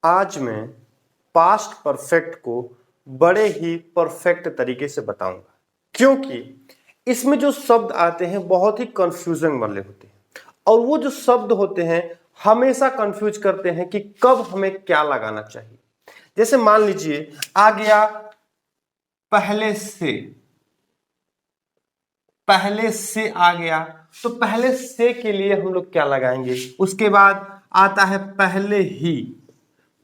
आज मैं past perfect को बड़े ही परफेक्ट तरीके से बताऊंगा, क्योंकि इसमें जो शब्द आते हैं बहुत ही कंफ्यूजन वाले होते हैं और वो जो शब्द होते हैं हमेशा कंफ्यूज करते हैं कि कब हमें क्या लगाना चाहिए। जैसे मान लीजिए आ गया पहले से आ गया, तो पहले से के लिए हम लोग क्या लगाएंगे। उसके बाद आता है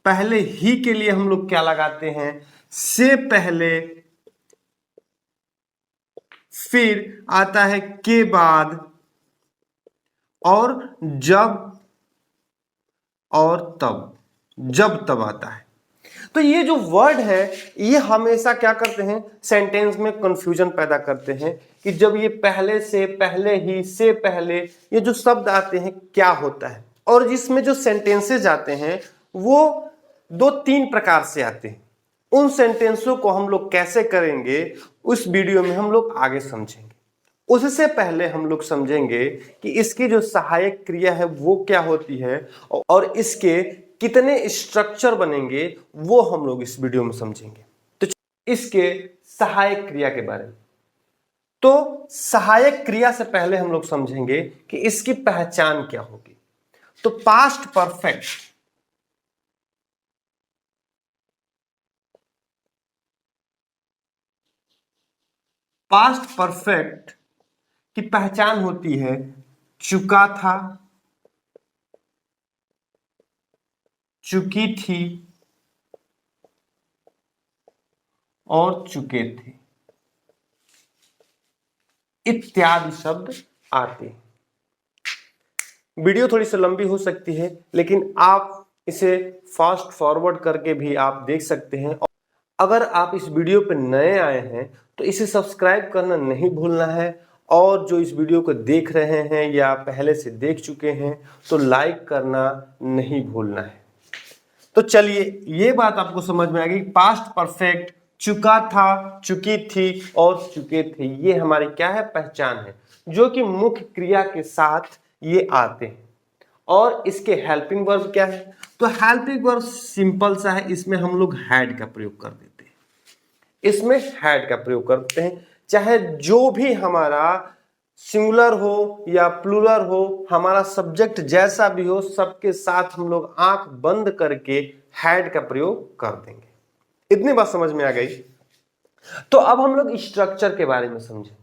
पहले ही के लिए हम लोग क्या लगाते हैं, से पहले। फिर आता है के बाद, और जब और तब, जब तब आता है। तो ये जो वर्ड है ये हमेशा क्या करते हैं, सेंटेंस में कंफ्यूजन पैदा करते हैं कि जब ये पहले से, पहले ही, से पहले, ये जो शब्द आते हैं क्या होता है। और इसमें जो सेंटेंसेज आते हैं वो दो तीन प्रकार से आते हैं। उन सेंटेंसों को हम लोग कैसे करेंगे उस वीडियो में हम लोग आगे समझेंगे। उससे पहले हम लोग समझेंगे कि इसकी जो सहायक क्रिया है वो क्या होती है और इसके कितने स्ट्रक्चर बनेंगे वो हम लोग इस वीडियो में समझेंगे। तो इसके सहायक क्रिया के बारे में, तो सहायक क्रिया से पहले हम लोग समझेंगे कि इसकी पहचान क्या होगी। तो पास्ट परफेक्ट की पहचान होती है चुका था, चुकी थी और चुके थे इत्यादि शब्द आते हैं। वीडियो थोड़ी सी लंबी हो सकती है लेकिन आप इसे फास्ट फॉरवर्ड करके भी आप देख सकते हैं। अगर आप इस वीडियो पर नए आए हैं तो इसे सब्सक्राइब करना नहीं भूलना है, और जो इस वीडियो को देख रहे हैं या पहले से देख चुके हैं तो लाइक करना नहीं भूलना है। तो चलिए ये बात आपको समझ में आ गई। पास्ट परफेक्ट चुका था, चुकी थी और चुके थे, ये हमारी क्या है, पहचान है, जो कि मुख्य क्रिया के साथ ये आते हैं। और इसके हेल्पिंग वर्ब क्या है, तो हेल्पिंग वर्ब सिंपल सा है, इसमें हम लोग हैड का प्रयोग कर देते हैं। इसमें हैड का प्रयोग करते हैं, चाहे जो भी हमारा सिंगुलर हो या प्लूरल हो, हमारा सब्जेक्ट जैसा भी हो, सबके साथ हम लोग आंख बंद करके हैड का प्रयोग कर देंगे। इतनी बात समझ में आ गई। तो अब हम लोग स्ट्रक्चर के बारे में समझेंगे।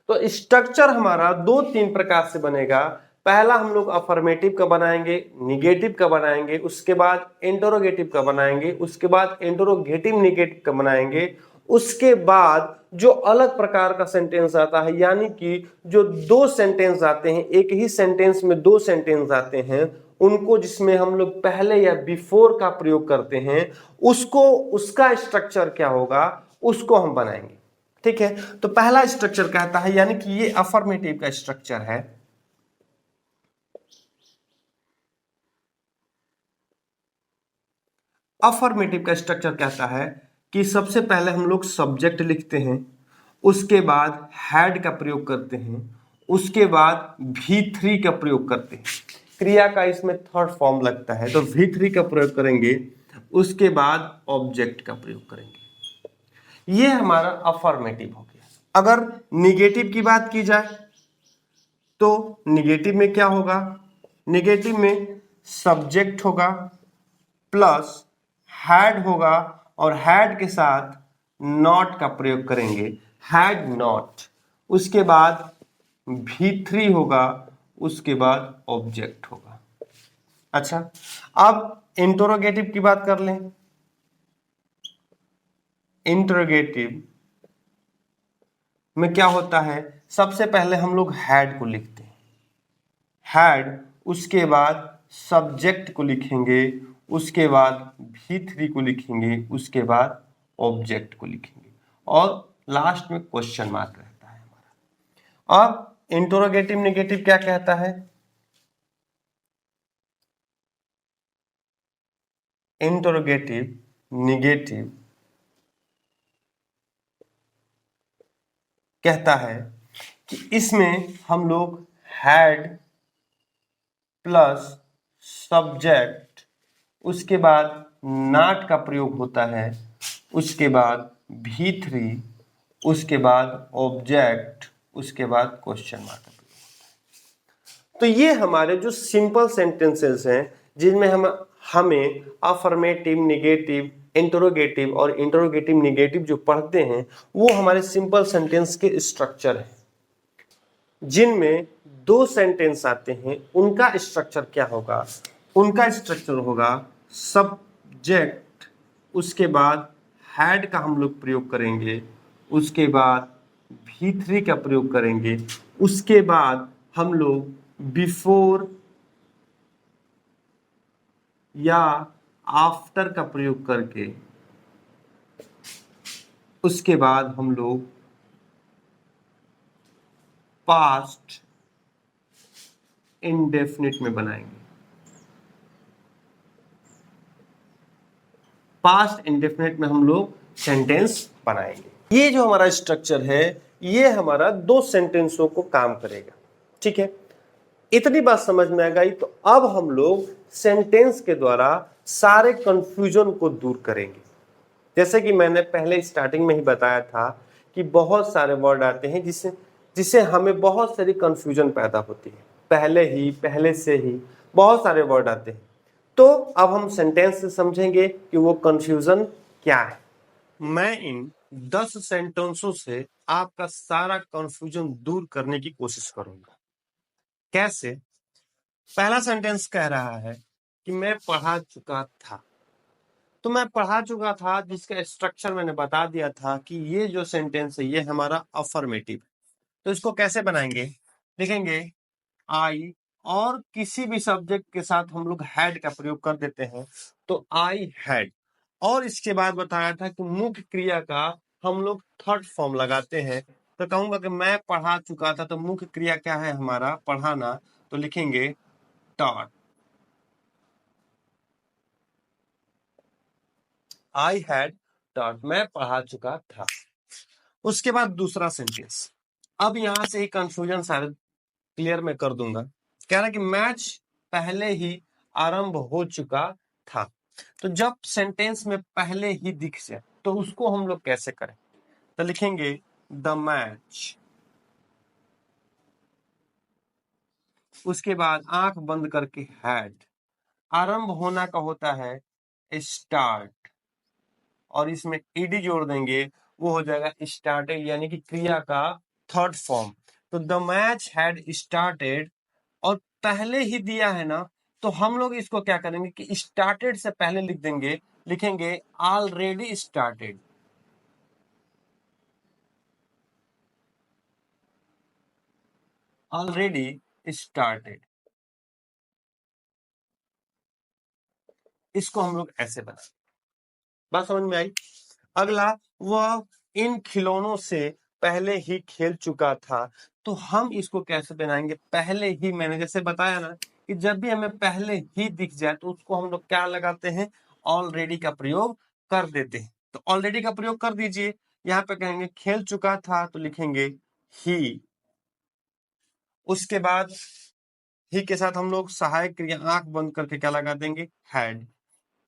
तो स्ट्रक्चर हमारा दो तीन प्रकार से बनेगा। पहला हम लोग अफर्मेटिव का बनाएंगे, निगेटिव का बनाएंगे, उसके बाद इंटरोगेटिव का बनाएंगे, उसके बाद इंटरोगेटिव निगेटिव का बनाएंगे, उसके बाद जो अलग प्रकार का सेंटेंस आता है, यानी कि जो दो सेंटेंस आते हैं, एक ही सेंटेंस में दो सेंटेंस आते हैं, उनको जिसमें हम लोग पहले या बिफोर का प्रयोग करते हैं, उसको, उसका स्ट्रक्चर क्या होगा उसको हम बनाएंगे। ठीक है, तो पहला स्ट्रक्चर कहता है, यानी कि ये अफर्मेटिव का स्ट्रक्चर है। अफर्मेटिव का स्ट्रक्चर कहता है कि सबसे पहले हम लोग सब्जेक्ट लिखते हैं, उसके बाद हैड का प्रयोग करते हैं, उसके बाद V3 का प्रयोग करते हैं। क्रिया का इसमें थर्ड फॉर्म लगता है तो V3 का प्रयोग करेंगे, उसके बाद ऑब्जेक्ट का प्रयोग करेंगे। ये हमारा अफर्मेटिव हो गया। अगर निगेटिव की बात की जाए तो निगेटिव में क्या होगा, निगेटिव में सब्जेक्ट होगा प्लस हैड होगा, और हैड के साथ नॉट का प्रयोग करेंगे, हैड नॉट, उसके बाद V3 होगा, उसके बाद ऑब्जेक्ट होगा। अच्छा, अब इंटरोगेटिव की बात कर लें। इंटरोगेटिव में क्या होता है, सबसे पहले हम लोग हैड को लिखते हैं, हैड, उसके बाद सब्जेक्ट को लिखेंगे, उसके बाद V3 को लिखेंगे, उसके बाद ऑब्जेक्ट को लिखेंगे, और लास्ट में क्वेश्चन मार्क रहता है हमारा। अब इंटरोगेटिव नेगेटिव क्या कहता है, इंटरोगेटिव नेगेटिव कहता है कि इसमें हम लोग हैड प्लस सब्जेक्ट, उसके बाद नॉट का प्रयोग होता है, उसके बाद V3, उसके बाद ऑब्जेक्ट, उसके बाद क्वेश्चन मार्क का प्रयोग होता है। तो ये हमारे जो सिंपल सेंटेंसेस हैं जिनमें हमें अफर्मेटिव, नेगेटिव, इंटरोगेटिव और इंटरोगेटिव नेगेटिव जो पढ़ते हैं वो हमारे सिंपल सेंटेंस के स्ट्रक्चर हैं। जिनमें दो सेंटेंस आते हैं उनका स्ट्रक्चर क्या होगा? उनका स्ट्रक्चर होगा सब्जेक्ट, उसके बाद हैड का हम लोग प्रयोग करेंगे, उसके बाद V3 का प्रयोग करेंगे, उसके बाद हम लोग बिफोर या आफ्टर का प्रयोग करके उसके बाद हम लोग पास्ट इंडेफिनिट में बनाएंगे। पास्ट इंडेफिनिट में हम लोग सेंटेंस बनाएंगे। ये जो हमारा स्ट्रक्चर है ये हमारा दो सेंटेंसों को काम करेगा। ठीक है, इतनी बात समझ में आ गई। तो अब हम लोग सेंटेंस के द्वारा सारे कंफ्यूजन को दूर करेंगे। जैसे कि मैंने पहले स्टार्टिंग में ही बताया था कि बहुत सारे वर्ड आते हैं जिससे हमें बहुत सारी कंफ्यूजन पैदा होती है। पहले से ही बहुत सारे वर्ड आते हैं। तो अब हम सेंटेंस से समझेंगे कि वो कंफ्यूजन क्या है। मैं इन 10 सेंटेंसों से आपका सारा कंफ्यूजन दूर करने की कोशिश करूंगा। कैसे? पहला सेंटेंस कह रहा है कि मैं पढ़ा चुका था। तो मैं पढ़ा चुका था जिसका स्ट्रक्चर मैंने बता दिया था कि ये जो सेंटेंस है ये हमारा अफर्मेटिव है। तो इसको कैसे बनाएंगे? लिखेंगे आई और किसी भी सब्जेक्ट के साथ हम लोग हैड का प्रयोग कर देते हैं, तो आई हैड। और इसके बाद बताया था कि मुख्य क्रिया का हम लोग थर्ड फॉर्म लगाते हैं। तो कहूंगा कि मैं पढ़ा चुका था, तो मुख्य क्रिया क्या है हमारा? पढ़ाना। तो लिखेंगे टॉट। आई हैड टॉट, मैं पढ़ा चुका था। उसके बाद दूसरा सेंटेंस। अब यहां से ही कंफ्यूजन सारे क्लियर मैं कर दूंगा। कह रहा है कि मैच पहले ही आरंभ हो चुका था। तो जब सेंटेंस में पहले ही दिख जाए तो उसको हम लोग कैसे करें? तो लिखेंगे द मैच, उसके बाद आंख बंद करके हैड। आरंभ होना का होता है स्टार्ट, और इसमें ईडी जोड़ देंगे, वो हो जाएगा स्टार्टेड, यानी कि क्रिया का थर्ड फॉर्म। तो द मैच हैड स्टार्टेड, और पहले ही दिया है ना, तो हम लोग इसको क्या करेंगे कि स्टार्टेड से पहले लिख देंगे। लिखेंगे ऑलरेडी स्टार्टेड। ऑलरेडी स्टार्टेड, इसको हम लोग ऐसे बना। बात समझ में आई? अगला, वह इन खिलौनों से पहले ही खेल चुका था। तो हम इसको कैसे बनाएंगे? पहले ही, मैंने जैसे बताया ना कि जब भी हमें पहले ही दिख जाए तो उसको हम लोग क्या लगाते हैं? ऑलरेडी का प्रयोग कर देते हैं। तो ऑलरेडी का प्रयोग कर दीजिए। यहाँ पे कहेंगे खेल चुका था, तो लिखेंगे ही। उसके बाद ही के साथ हम लोग सहायक क्रिया आंख बंद करके क्या लगा देंगे? हैड।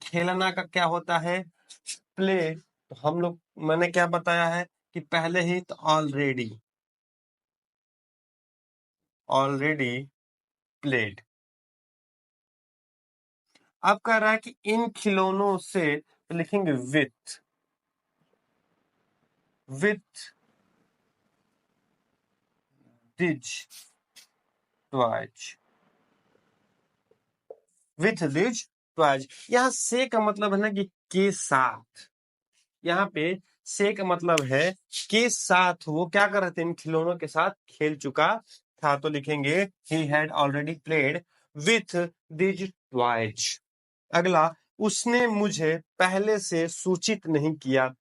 खेलना का क्या होता है? प्ले। तो हम लोग, मैंने क्या बताया है कि पहले ही, तो ऑलरेडी, ऑलरेडी प्लेड। अब कह रहा है कि इन खिलौनों से, तो लिखेंगे with. With these toys. With these toys. यहाँ से का मतलब है ना कि के साथ। यहाँ पे से का मतलब है के साथ। वो क्या कर रहे थे? इन खिलौनों के साथ खेल चुका था। तो लिखेंगे he had already played with these toys। अगला, उसने मुझे पहले से सूचित नहीं किया।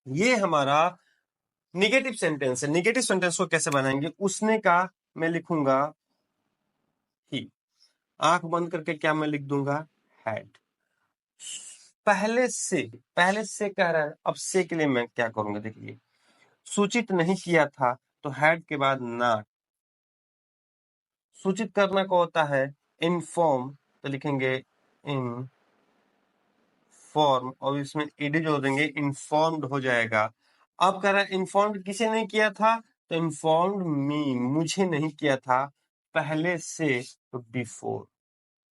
ये हमारा निगेटिव सेंटेंस है। निगेटिव सेंटेंस को कैसे बनाएंगे? उसने का मैं लिखूंगा ही। आंख बंद करके क्या मैं लिख दूंगा? हैड। पहले से कह रहा है। अब से के लिए मैं क्या करूंगा? देखिए, सूचित नहीं किया था, तो हैड के बाद नॉट। सूचित करना को होता है इन्फॉर्म, तो लिखेंगे इन फॉर्म और इसमें ईडी जोड़ देंगे, इन्फॉर्म्ड हो जाएगा। अब कह रहा है इन्फॉर्म्ड किसे नहीं किया था, तो इन्फॉर्म्ड मी, मुझे नहीं किया था पहले से, तो बिफोर,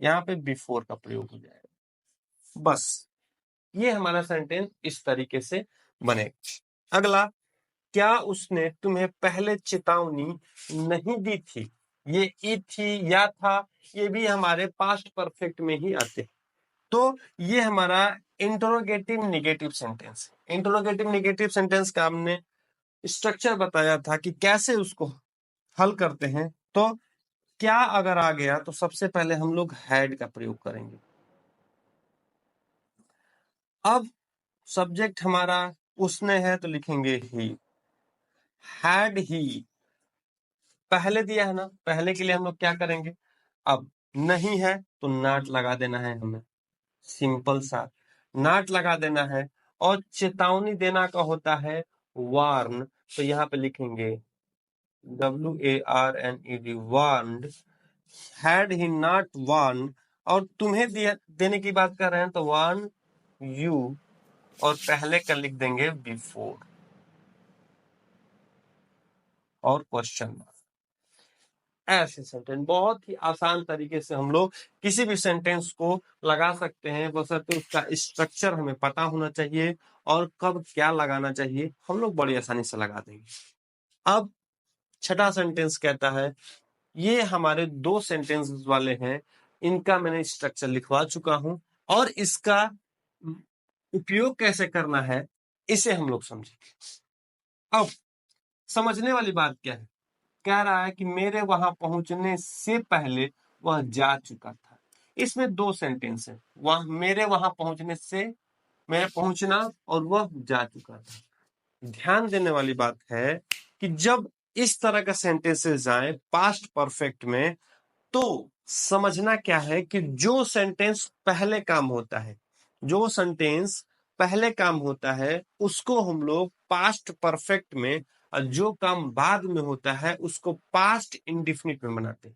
यहाँ पे बिफोर का प्रयोग हो जाएगा। बस ये हमारा सेंटेंस इस तरीके से बनेगा। अगला, क्या उसने तुम्हें पहले चेतावनी नहीं दी थी, ये ई थी या था, ये भी हमारे पास्ट परफेक्ट में ही आते हैं। तो ये हमारा interrogative negative sentence. Interrogative negative sentence का हमने स्ट्रक्चर बताया था कि कैसे उसको हल करते हैं। तो क्या अगर आ गया तो सबसे पहले हम लोग हैड का प्रयोग करेंगे। अब सब्जेक्ट हमारा उसने है तो लिखेंगे ही। हैड ही पहले दिया है ना, पहले के लिए हम लोग क्या करेंगे, अब नहीं है तो नॉट लगा देना है हमें, सिंपल सा नॉट लगा देना है। और चेतावनी देना का होता है वार्न, तो यहाँ पे लिखेंगे WARNED, warned. Had he not warn, और तुम्हें देने की बात कर रहे हैं तो वार्न यू, और पहले का लिख देंगे बिफोर और क्वेश्चन मार्क। ऐसे सेंटेंस बहुत ही आसान तरीके से हम लोग किसी भी सेंटेंस को लगा सकते हैं, बशर्ते उसका स्ट्रक्चर हमें पता होना चाहिए और कब क्या लगाना चाहिए, हम लोग बड़ी आसानी से लगा देंगे। अब छठा सेंटेंस कहता है, ये हमारे दो सेंटेंस वाले हैं, इनका मैंने स्ट्रक्चर लिखवा चुका हूं और इसका उपयोग कैसे करना है इसे हम लोग समझेंगे। अब समझने वाली बात क्या है, कह रहा है कि मेरे वहां पहुंचने से पहले वह जा चुका था। इसमें दो सेंटेंस है, वह मेरे वहां पहुंचने से, मैं पहुंचना, और वह जा चुका था। ध्यान देने वाली बात है कि जब इस तरह का सेंटेंसेस आए पास्ट परफेक्ट में, तो समझना क्या है कि जो सेंटेंस पहले काम होता है, जो सेंटेंस पहले काम होता है उसको हम लोग पास्ट परफेक्ट में, और जो काम बाद में होता है उसको पास्ट इंडिफिनिट में बनाते हैं।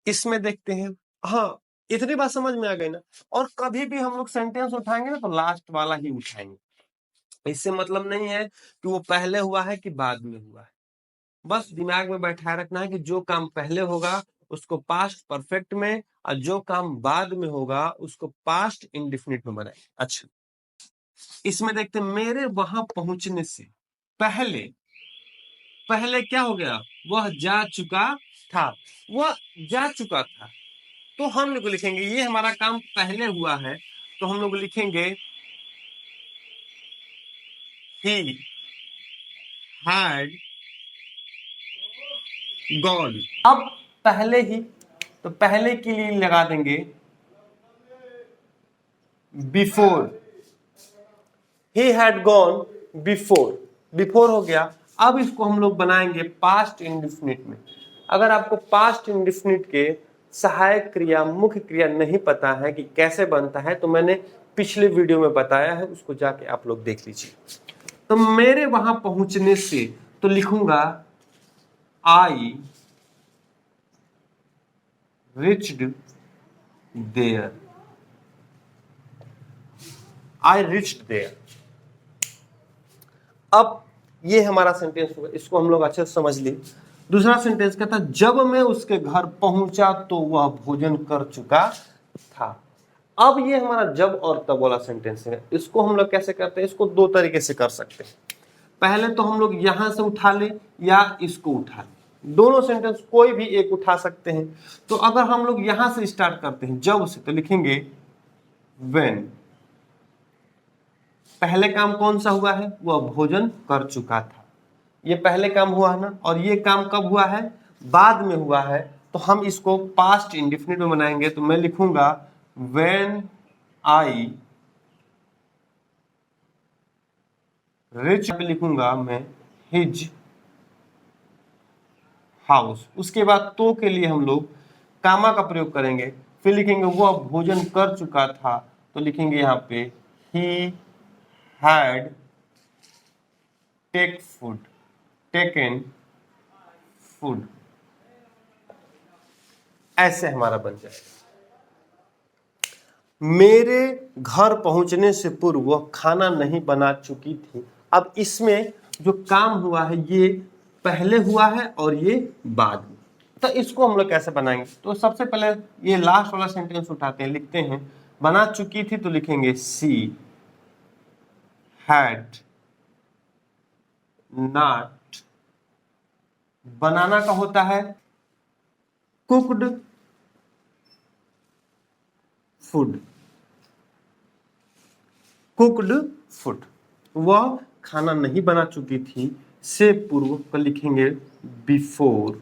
इसमें देखते हैं, हाँ इतनी बात समझ में आ गई ना। और कभी भी हम लोग सेंटेंस उठाएंगे ना तो लास्ट वाला ही उठाएंगे। इससे मतलब नहीं है कि वो पहले हुआ है कि बाद में हुआ है, बस दिमाग में बैठाए रखना है कि जो काम पहले होगा उसको पास्ट परफेक्ट में, और जो काम बाद में होगा उसको पास्ट इंडिफिनिट में बनाए। अच्छा, इसमें देखते हैं, मेरे वहां पहुंचने से पहले, पहले क्या हो गया, वह जा चुका था, वह जा चुका था। तो हम लोग लिखेंगे ये हमारा काम पहले हुआ है, तो हम लोग लिखेंगे ही हैड गॉन। अब पहले ही, तो पहले के लिए लगा देंगे before. He had gone before, before हो गया। अब इसको हम लोग बनाएंगे पास्ट इंडिफिनिट में। अगर आपको पास्ट इंडिफिनिट के सहायक क्रिया, मुख्य क्रिया नहीं पता है कि कैसे बनता है, तो मैंने पिछले वीडियो में बताया है, उसको जाके आप लोग देख लीजिए। तो मेरे वहां पहुंचने से, तो लिखूंगा I reached there, I reached there. अब ये हमारा सेंटेंस होगा, इसको हम लोग अच्छे से समझ लिए। दूसरा सेंटेंस कहता है, जब मैं उसके घर पहुंचा तो वह भोजन कर चुका था। अब ये हमारा जब और तब वाला सेंटेंस है, इसको हम लोग कैसे करते हैं, इसको दो तरीके से कर सकते हैं। पहले तो हम लोग यहां से उठा ले या इसको उठा ले, दोनों सेंटेंस कोई भी एक उठा सकते हैं। तो अगर हम लोग यहां से स्टार्ट करते हैं जब से, तो लिखेंगे व्हेन। पहले काम कौन सा हुआ है, वह भोजन कर चुका था, ये पहले काम हुआ है ना। और ये काम कब हुआ है, बाद में हुआ है, तो हम इसको पास्ट इंडिफिनिट में बनाएंगे। तो मैं लिखूंगा व्हेन आई रिच, लिखूंगा मैं हिज हाउस। उसके बाद तो के लिए हम लोग कामा का प्रयोग करेंगे, फिर लिखेंगे वह भोजन कर चुका था, तो लिखेंगे यहाँ पे ही had take food, taken food. ऐसे हमारा बन जाएगा। मेरे घर पहुंचने से पूर्व वह खाना नहीं बना चुकी थी। अब इसमें जो काम हुआ है ये पहले हुआ है और ये बाद में, तो इसको हम लोग कैसे बनाएंगे? तो सबसे पहले ये लास्ट वाला सेंटेंस उठाते हैं, लिखते हैं बना चुकी थी तो लिखेंगे सी हैड नॉट, बनाना का होता है कुक्ड फूड, कुक्ड फूड, वह खाना नहीं बना चुकी थी से पूर्व को लिखेंगे बिफोर,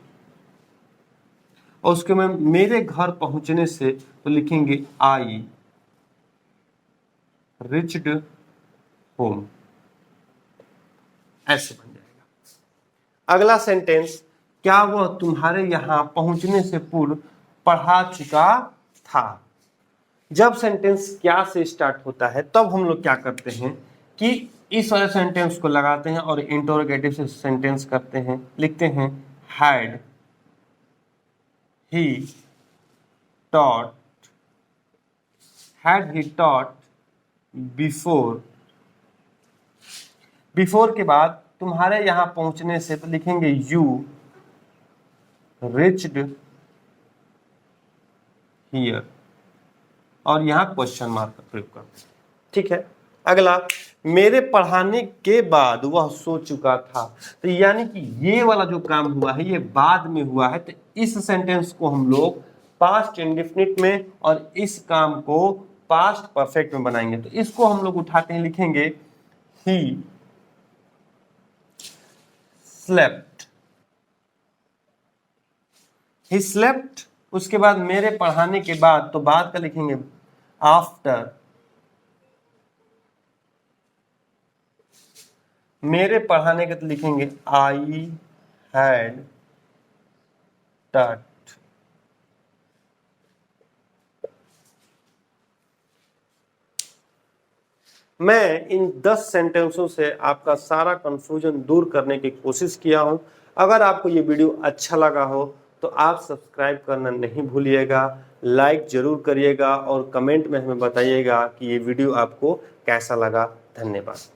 और उसके में मेरे घर पहुंचने से तो लिखेंगे आई रिच्ड होम, ऐसे बन जाएगा। अगला सेंटेंस, क्या वह तुम्हारे यहां पहुंचने से पूर्व पढ़ा चुका था? जब सेंटेंस क्या से स्टार्ट होता है तब हम लोग क्या करते हैं कि इस वाले सेंटेंस को लगाते हैं और इंटरोगेटिव से सेंटेंस करते हैं, लिखते हैं had he taught, had he taught before, before के बाद तुम्हारे यहां पहुंचने से तो लिखेंगे यू रिच्ड हियर, और यहां क्वेश्चन मार्क का प्रयोग करते हैं। ठीक है। अगला, मेरे पढ़ाने के बाद वह सो चुका था, तो यानी कि ये वाला जो काम हुआ है ये बाद में हुआ है, तो इस सेंटेंस को हम लोग पास्ट इंडेफिनिट में और इस काम को पास्ट परफेक्ट में बनाएंगे। तो इसको हम लोग उठाते हैं, लिखेंगे ही स्लेप्ट, ही स्लेप्ट, उसके बाद मेरे पढ़ाने के बाद तो बाद का लिखेंगे आफ्टर, मेरे पढ़ाने के तो लिखेंगे आई हैड टॉट, मैं इन 10 सेंटेंसों से आपका सारा कंफ्यूजन दूर करने की कोशिश किया हूं। अगर आपको ये वीडियो अच्छा लगा हो तो आप सब्सक्राइब करना नहीं भूलिएगा, लाइक जरूर करिएगा और कमेंट में हमें बताइएगा कि ये वीडियो आपको कैसा लगा। धन्यवाद।